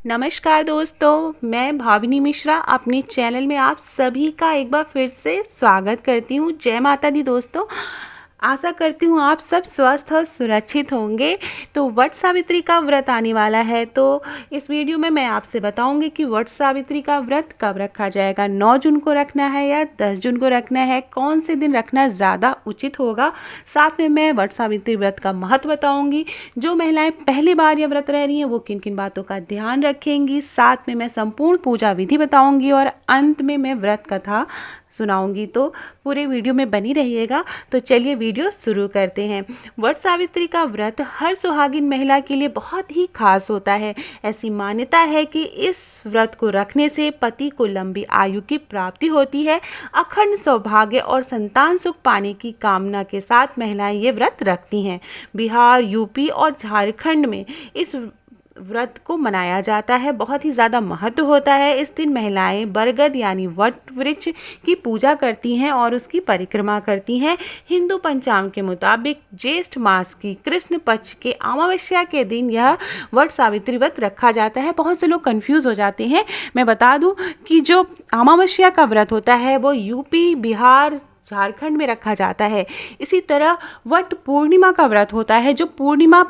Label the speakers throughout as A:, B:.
A: नमस्कार दोस्तों, मैं भाविनी मिश्रा अपने चैनल में आप सभी का एक बार फिर से स्वागत करती हूँ। जय माता दी दोस्तों। आशा करती हूँ आप सब स्वस्थ और सुरक्षित होंगे। तो वट सावित्री का व्रत आने वाला है, तो इस वीडियो में मैं आपसे बताऊंगी कि वट सावित्री का व्रत कब रखा जाएगा। 9 जून को रखना है या 10 जून को रखना है, कौन से दिन रखना ज़्यादा उचित होगा। साथ में मैं वट सावित्री व्रत का महत्व बताऊंगी। जो महिलाएं पहली बार यह व्रत रह रही हैं वो किन किन बातों का ध्यान रखेंगी। साथ में मैं संपूर्ण पूजा विधि बताऊंगी और अंत में मैं व्रत कथा सुनाऊंगी। तो पूरे वीडियो में बनी रहिएगा। तो चलिए वीडियो शुरू करते हैं। वट सावित्री का व्रत हर सुहागिन महिला के लिए बहुत ही खास होता है। ऐसी मान्यता है कि इस व्रत को रखने से पति को लंबी आयु की प्राप्ति होती है। अखंड सौभाग्य और संतान सुख पाने की कामना के साथ महिलाएं ये व्रत रखती हैं। बिहार, यूपी और झारखंड में इस व्रत को मनाया जाता है। बहुत ही ज़्यादा महत्व होता है। इस दिन महिलाएं बरगद यानी वट वृक्ष की पूजा करती हैं और उसकी परिक्रमा करती हैं। हिंदू पंचांग के मुताबिक ज्येष्ठ मास की कृष्ण पक्ष के अमावस्या के दिन यह वट सावित्री व्रत रखा जाता है। बहुत से लोग कंफ्यूज हो जाते हैं। मैं बता दूं कि जो अमावस्या का व्रत होता है वो यूपी, बिहार, झारखंड में रखा जाता है। इसी तरह वट पूर्णिमा का व्रत होता है जो पूर्णिमा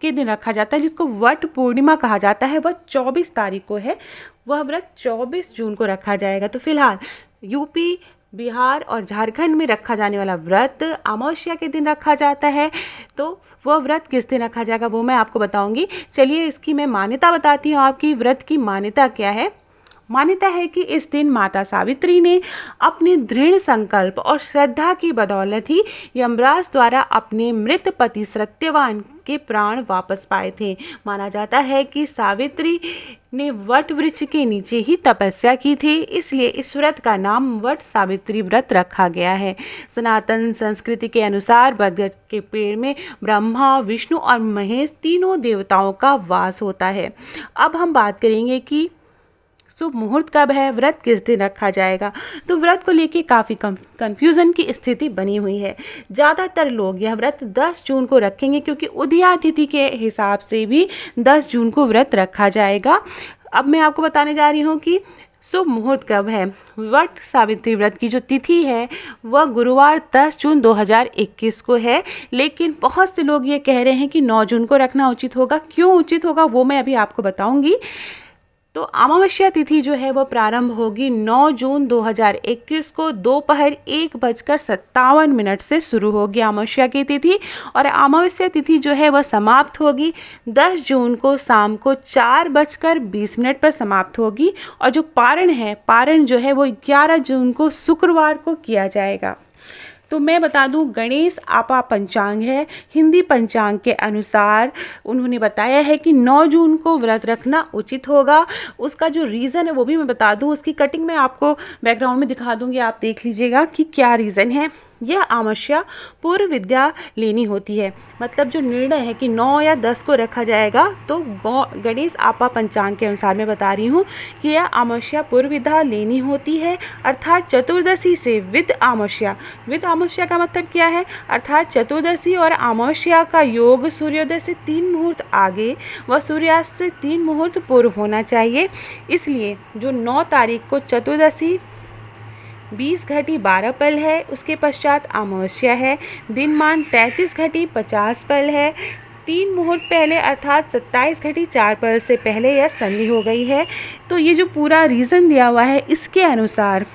A: के दिन रखा जाता है, जिसको वट पूर्णिमा कहा जाता है। वह 24 तारीख को है। वह व्रत 24 जून को रखा जाएगा। तो फिलहाल यूपी, बिहार और झारखंड में रखा जाने वाला व्रत अमावस्या के दिन रखा जाता है। तो वह व्रत किस दिन रखा जाएगा वो मैं आपको बताऊंगी। चलिए इसकी मैं मान्यता बताती हूँ। आपकी व्रत की मान्यता क्या है। मान्यता है कि इस दिन माता सावित्री ने अपने दृढ़ संकल्प और श्रद्धा की बदौलत ही यमराज द्वारा अपने मृत पति सत्यवान के प्राण वापस पाए थे। माना जाता है कि सावित्री ने वट वृक्ष के नीचे ही तपस्या की थी, इसलिए इस व्रत का नाम वट सावित्री व्रत रखा गया है। सनातन संस्कृति के अनुसार बरगद के पेड़ में ब्रह्मा, विष्णु और महेश तीनों देवताओं का वास होता है। अब हम बात करेंगे कि शुभ मुहूर्त कब है, व्रत किस दिन रखा जाएगा। तो व्रत को लेके काफ़ी कंफ्यूजन की स्थिति बनी हुई है। ज़्यादातर लोग यह व्रत 10 जून को रखेंगे, क्योंकि उदया तिथि के हिसाब से भी 10 जून को व्रत रखा जाएगा। अब मैं आपको बताने जा रही हूँ कि शुभ मुहूर्त कब है। वट सावित्री व्रत की जो तिथि है वह गुरुवार 10 जून 2021 को है, लेकिन बहुत से लोग ये कह रहे हैं कि 9 जून को रखना उचित होगा। क्यों उचित होगा वो मैं अभी आपको बताऊंगी। तो अमावस्या तिथि जो है वो प्रारंभ होगी 9 जून 2021 को दोपहर 1:57 से शुरू होगी अमावस्या की तिथि, और अमावस्या तिथि जो है वह समाप्त होगी 10 जून को शाम को 4:20 पर समाप्त होगी। और जो पारण जो है वो 11 जून को शुक्रवार को किया जाएगा। तो मैं बता दूं, गणेश आपा पंचांग है। हिंदी पंचांग के अनुसार उन्होंने बताया है कि 9 जून को व्रत रखना उचित होगा। उसका जो रीज़न है वो भी मैं बता दूं। उसकी कटिंग मैं आपको बैकग्राउंड में दिखा दूंगी, आप देख लीजिएगा कि क्या रीज़न है। यह अमावस्या पूर्व विद्या लेनी होती है। मतलब जो निर्णय है कि 9 या 10 को रखा जाएगा, तो गणेश आपा पंचांग के अनुसार मैं बता रही हूँ कि यह अमावस्या पूर्व विद्या लेनी होती है। अर्थात चतुर्दशी से विद अमावस्या का मतलब क्या है, अर्थात चतुर्दशी और अमावस्या का योग सूर्योदय से 3 मुहूर्त आगे व सूर्यास्त से 3 मुहूर्त पूर्व होना चाहिए। इसलिए जो 9 तारीख को चतुर्दशी 20:12 है, उसके पश्चात अमावस्या है। दिनमान 33:50 है। 3 मुहूर्त पहले अर्थात 27:04 से पहले यह संधि हो गई है। तो ये जो पूरा रीज़न दिया हुआ है, इसके अनुसार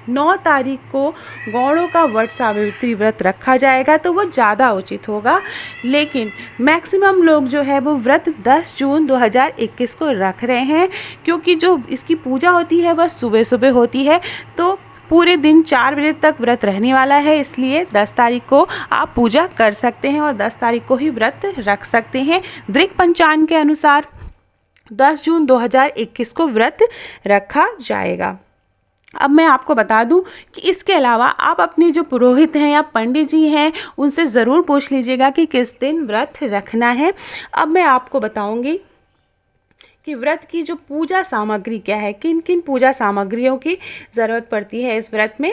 A: 9 तारीख को गौड़ों का वट सावित्री व्रत रखा जाएगा, तो वो ज़्यादा उचित होगा। लेकिन मैक्सिमम लोग जो है वो व्रत 10 जून 2021 को रख रहे हैं, क्योंकि जो इसकी पूजा होती है वह सुबह सुबह होती है। तो पूरे दिन 4 बजे तक व्रत रहने वाला है, इसलिए 10 तारीख को आप पूजा कर सकते हैं और 10 तारीख को ही व्रत रख सकते हैं। दृक पंचांग के अनुसार 10 जून 2021 को व्रत रखा जाएगा। अब मैं आपको बता दूं कि इसके अलावा आप अपने जो पुरोहित हैं या पंडित जी हैं उनसे ज़रूर पूछ लीजिएगा कि किस दिन व्रत रखना है। अब मैं आपको बताऊंगी कि व्रत की जो पूजा सामग्री क्या है, किन किन पूजा सामग्रियों की ज़रूरत पड़ती है इस व्रत में।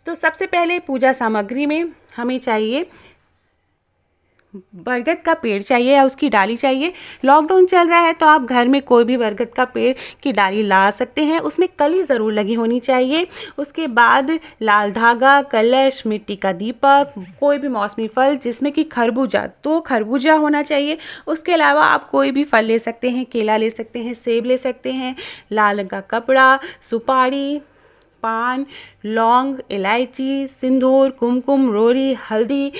A: तो सबसे पहले पूजा सामग्री में हमें चाहिए बरगद का पेड़ चाहिए या उसकी डाली चाहिए। लॉकडाउन चल रहा है तो आप घर में कोई भी बरगद का पेड़ की डाली ला सकते हैं, उसमें कली ज़रूर लगी होनी चाहिए। उसके बाद लाल धागा, कलश, मिट्टी का दीपक, कोई भी मौसमी फल जिसमें कि खरबूजा, तो खरबूजा होना चाहिए। उसके अलावा आप कोई भी फल ले सकते हैं, केला ले सकते हैं, सेब ले सकते हैं, लाल रंग का कपड़ा, सुपारी, पान, लौंग, इलायची, सिंदूर, कुमकुम, रोरी, हल्दी,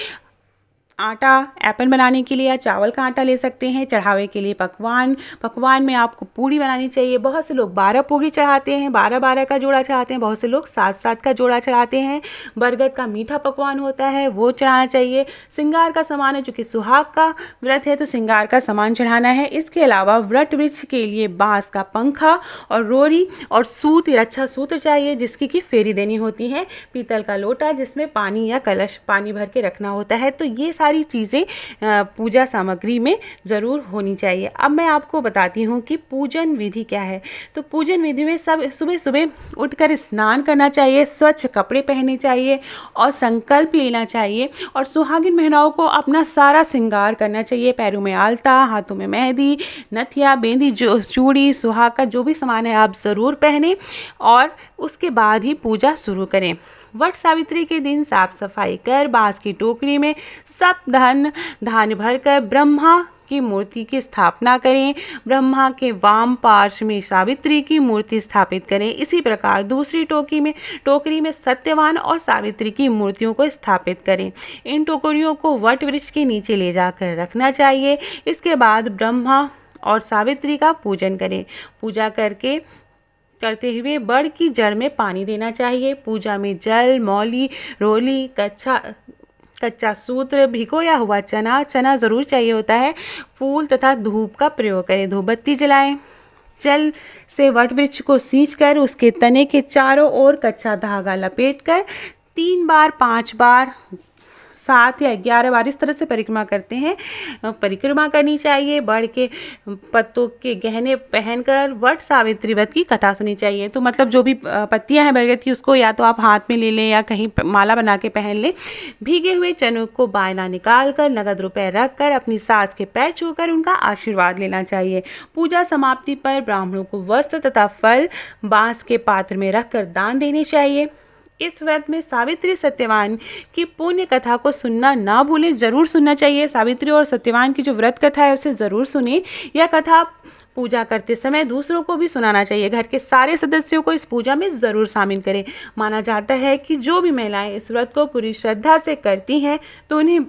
A: आटा, ऐपन बनाने के लिए या चावल का आटा ले सकते हैं। चढ़ावे के लिए पकवान में आपको पूड़ी बनानी चाहिए। बहुत से लोग 12 पूड़ी चढ़ाते हैं, 12-12 का जोड़ा चढ़ाते हैं, बहुत से लोग 7-7 का जोड़ा चढ़ाते हैं। बरगद का मीठा पकवान होता है, वो चढ़ाना चाहिए। श्रृंगार का सामान है, चूँकि सुहाग का व्रत है तो श्रृंगार का सामान चढ़ाना है। इसके अलावा वट वृक्ष के लिए बाँस का पंखा और रोरी और सूत, अच्छा सूत्र चाहिए जिसकी कि फेरी देनी होती है। पीतल का लोटा जिसमें पानी या कलश पानी भर के रखना होता है। तो ये सारी चीज़ें पूजा सामग्री में ज़रूर होनी चाहिए। अब मैं आपको बताती हूँ कि पूजन विधि क्या है। तो पूजन विधि में सब सुबह सुबह उठकर स्नान करना चाहिए, स्वच्छ कपड़े पहनने चाहिए और संकल्प लेना चाहिए। और सुहागिन महिलाओं को अपना सारा श्रृंगार करना चाहिए। पैरों में आलता, हाथों में मेहंदी, नथिया, बेंदी, जो चूड़ी, सुहाग का जो भी सामान है आप ज़रूर पहनें और उसके बाद ही पूजा शुरू करें। वट सावित्री के दिन साफ सफाई कर बाँस की टोकरी में सब धान्य भरकर ब्रह्मा की मूर्ति की स्थापना करें। ब्रह्मा के वाम पार्श्व में सावित्री की मूर्ति स्थापित करें। इसी प्रकार दूसरी टोकरी में सत्यवान और सावित्री की मूर्तियों को स्थापित करें। इन टोकरियों को वट वृक्ष के नीचे ले जाकर रखना चाहिए। इसके बाद ब्रह्मा और सावित्री का पूजन करें। पूजा करते हुए बड़ की जड़ में पानी देना चाहिए। पूजा में जल, मौली, रोली, कच्चा सूत्र, भिगोया हुआ चना ज़रूर चाहिए होता है। फूल तथा धूप का प्रयोग करें। धूप बत्ती जलाएं। जल से वट वृक्ष को सींचकर उसके तने के चारों ओर कच्चा धागा लपेटकर 3 बार, 5 बार, 7 या 11 बार इस तरह से परिक्रमा करते हैं। परिक्रमा करनी चाहिए। बड़ के पत्तों के गहने पहनकर वट सावित्री व्रत की कथा सुननी चाहिए। तो मतलब जो भी पत्तियां हैं बरगद की उसको या तो आप हाथ में ले लें या कहीं माला बना के पहन लें। भीगे हुए चनों को बायना निकाल कर नगद रुपए रख कर अपनी सास के पैर छूकर उनका आशीर्वाद लेना चाहिए। पूजा समाप्ति पर ब्राह्मणों को वस्त्र तथा फल बाँस के पात्र में रखकर दान देने चाहिए। इस व्रत में सावित्री सत्यवान की पुण्य कथा को सुनना ना भूलें, ज़रूर सुनना चाहिए। सावित्री और सत्यवान की जो व्रत कथा है उसे ज़रूर सुनें। यह कथा पूजा करते समय दूसरों को भी सुनाना चाहिए। घर के सारे सदस्यों को इस पूजा में ज़रूर शामिल करें। माना जाता है कि जो भी महिलाएं इस व्रत को पूरी श्रद्धा से करती हैं तो उन्हें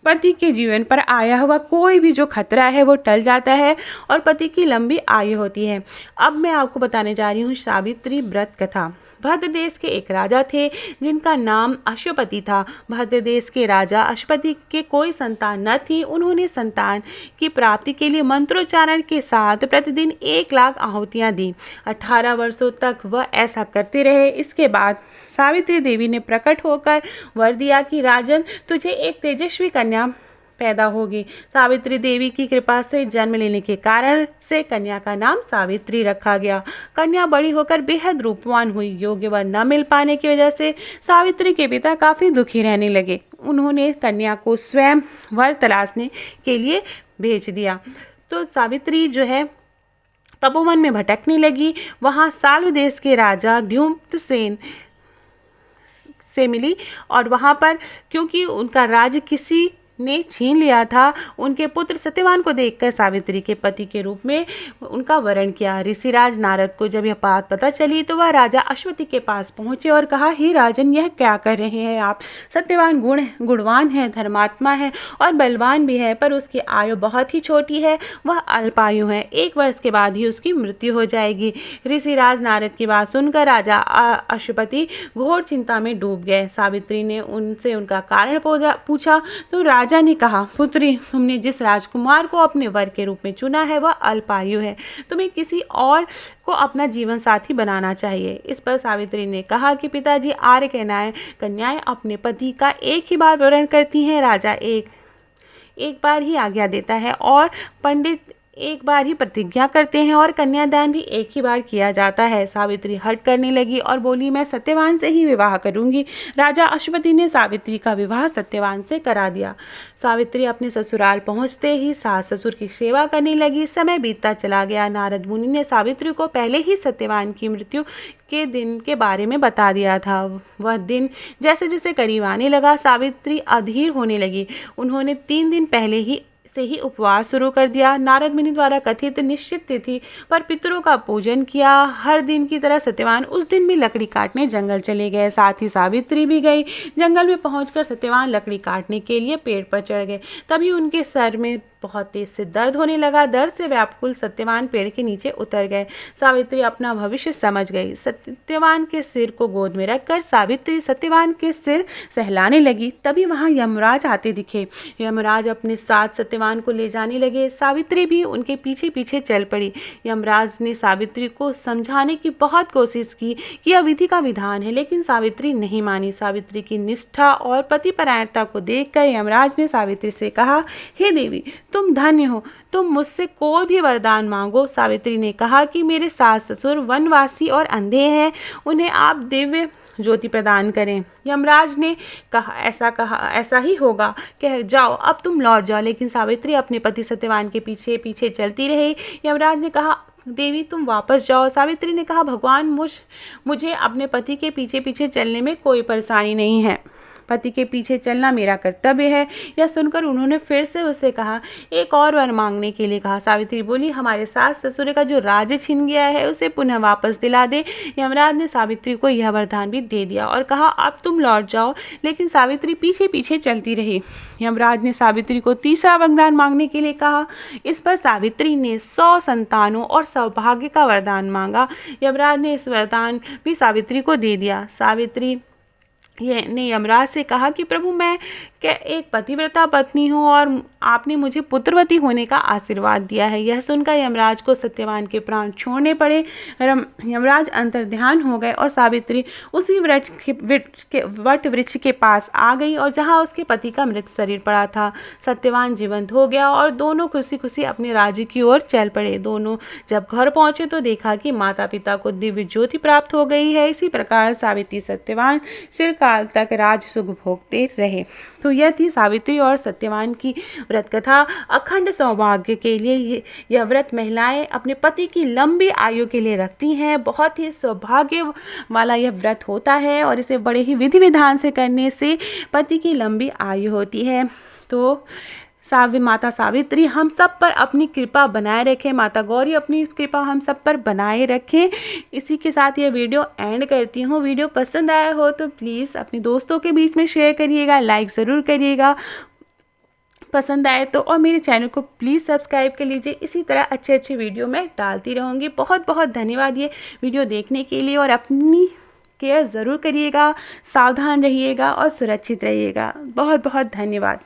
A: पति के जीवन पर आया हुआ कोई भी जो खतरा है वो टल जाता है और पति की लंबी आयु होती है। अब मैं आपको बताने जा रही हूँ सावित्री व्रत कथा। भद्र देश के एक राजा थे जिनका नाम अश्वपति था। भद्र देश के राजा अश्वपति के कोई संतान न थी। उन्होंने संतान की प्राप्ति के लिए मंत्रोच्चारण के साथ प्रतिदिन 1 लाख आहुतियाँ दी। 18 वर्षों तक वह ऐसा करते रहे। इसके बाद सावित्री देवी ने प्रकट होकर वर दिया कि राजन, तुझे एक तेजस्वी कन्या पैदा होगी। सावित्री देवी की कृपा से जन्म लेने के कारण से कन्या का नाम सावित्री रखा गया। कन्या बड़ी होकर बेहद रूपवान हुई। योग्य वर न मिल पाने की वजह से सावित्री के पिता काफ़ी दुखी रहने लगे। उन्होंने कन्या को स्वयं वर तलाशने के लिए भेज दिया। तो सावित्री जो है तपोवन में भटकने लगी। वहाँ साल्व देश के राजा द्युम्नसेन से मिली और वहाँ पर क्योंकि उनका राज्य किसी ने छीन लिया था, उनके पुत्र सत्यवान को देखकर सावित्री के पति के रूप में उनका वरण किया। ऋषिराज नारद को जब यह बात पता चली तो वह राजा अश्वति के पास पहुंचे और कहा, हे राजन, यह क्या कर रहे हैं आप? सत्यवान गुणवान है, धर्मात्मा है और बलवान भी है, पर उसकी आयु बहुत ही छोटी है। वह अल्पायु है। 1 वर्ष के बाद ही उसकी मृत्यु हो जाएगी। ऋषिराज नारद की बात सुनकर राजा अश्वपति घोर चिंता में डूब गए। सावित्री ने उनसे उनका कारण पूछा तो राजा ने कहा, पुत्री, तुमने जिस राजकुमार को अपने वर के रूप में चुना है वह अल्पायु है। तुम्हें किसी और को अपना जीवन साथी बनाना चाहिए। इस पर सावित्री ने कहा कि पिताजी, आर्य कन्याएं अपने पति का एक ही बार वरण करती हैं। राजा एक बार ही आज्ञा देता है और पंडित एक बार ही प्रतिज्ञा करते हैं और कन्यादान भी एक ही बार किया जाता है। सावित्री हट करने लगी और बोली, मैं सत्यवान से ही विवाह करूंगी। राजा अश्वपति ने सावित्री का विवाह सत्यवान से करा दिया। सावित्री अपने ससुराल पहुंचते ही सास ससुर की सेवा करने लगी। समय बीतता चला गया। नारद मुनि ने सावित्री को पहले ही सत्यवान की मृत्यु के दिन के बारे में बता दिया था। वह दिन जैसे जैसे करीब आने लगा, सावित्री अधीर होने लगी। उन्होंने 3 दिन पहले ही से ही उपवास शुरू कर दिया। नारद मुनि द्वारा कथित निश्चित तिथि पर पितरों का पूजन किया। हर दिन की तरह सत्यवान उस दिन भी लकड़ी काटने जंगल चले गए। साथ ही सावित्री भी गई। जंगल में पहुंचकर सत्यवान लकड़ी काटने के लिए पेड़ पर चढ़ गए। तभी उनके सर में बहुत तेज से दर्द होने लगा। दर्द से व्याकुल सत्यवान पेड़ के नीचे उतर गए। सावित्री अपना भविष्य समझ गई। सत्यवान के सिर को गोद में रखकर सावित्री सत्यवान के सिर सहलाने लगी। तभी वहां यमराज आते दिखे। यमराज अपने साथ सत्यवान को ले जाने लगे। सावित्री भी उनके पीछे पीछे चल पड़ी। यमराज ने सावित्री को समझाने की बहुत कोशिश की कि यह विधि का विधान है, लेकिन सावित्री नहीं मानी। सावित्री की निष्ठा और पतिपरायणता को देखकर यमराज ने सावित्री से कहा, हे देवी, तुम धन्य हो, तुम मुझसे कोई भी वरदान मांगो। सावित्री ने कहा कि मेरे सास ससुर वनवासी और अंधे हैं, उन्हें आप दिव्य ज्योति प्रदान करें। यमराज ने कहा ऐसा ही होगा, कह जाओ, अब तुम लौट जाओ। लेकिन सावित्री अपने पति सत्यवान के पीछे पीछे चलती रही। यमराज ने कहा, देवी तुम वापस जाओ। सावित्री ने कहा, भगवान, मुझे अपने पति के पीछे पीछे चलने में कोई परेशानी नहीं है। पति के पीछे चलना मेरा कर्तव्य है। यह सुनकर उन्होंने फिर से उससे कहा, एक और वर मांगने के लिए कहा। सावित्री बोली, हमारे सास ससुर का जो राज्य छिन गया है उसे पुनः वापस दिला दे। यमराज ने सावित्री को यह वरदान भी दे दिया और कहा, अब तुम लौट जाओ। लेकिन सावित्री पीछे पीछे चलती रही। यमराज ने सावित्री को तीसरा वरदान मांगने के लिए कहा। इस पर सावित्री ने 100 संतानों और सौभाग्य का वरदान मांगा। यमराज ने इस वरदान भी सावित्री को दे दिया। सावित्री ने यमराज से कहा कि प्रभु, मैं क्या एक पतिव्रता पत्नी हूँ और आपने मुझे पुत्रवती होने का आशीर्वाद दिया है। यह सुनकर यमराज को सत्यवान के प्राण छोड़ने पड़े। यमराज अंतर्ध्यान हो गए और सावित्री उसी वट वृक्ष के पास आ गई और जहाँ उसके पति का मृत शरीर पड़ा था। सत्यवान जीवंत हो गया और दोनों खुशी खुशी अपने राज्य की ओर चल पड़े। दोनों जब घर पहुंचे तो देखा कि माता पिता को दिव्य ज्योति प्राप्त हो गई है। इसी प्रकार सावित्री सत्यवान चिरकाल तक राज सुख भोगते रहे। तो यह थी सावित्री और सत्यवान की व्रत कथा। अखंड सौभाग्य के लिए यह व्रत महिलाएं अपने पति की लंबी आयु के लिए रखती हैं। बहुत ही सौभाग्य वाला यह व्रत होता है और इसे बड़े ही विधि विधान से करने से पति की लंबी आयु होती है। तो माता सावित्री हम सब पर अपनी कृपा बनाए रखें। माता गौरी अपनी कृपा हम सब पर बनाए रखें। इसी के साथ ये वीडियो एंड करती हूँ। वीडियो पसंद आया हो तो प्लीज़ अपने दोस्तों के बीच में शेयर करिएगा, लाइक ज़रूर करिएगा पसंद आए तो, और मेरे चैनल को प्लीज़ सब्सक्राइब कर लीजिए। इसी तरह अच्छे अच्छे वीडियो मैं डालती रहूँगी। बहुत बहुत धन्यवाद ये वीडियो देखने के लिए, और अपनी केयर ज़रूर करिएगा, सावधान रहिएगा और सुरक्षित रहिएगा। बहुत बहुत धन्यवाद।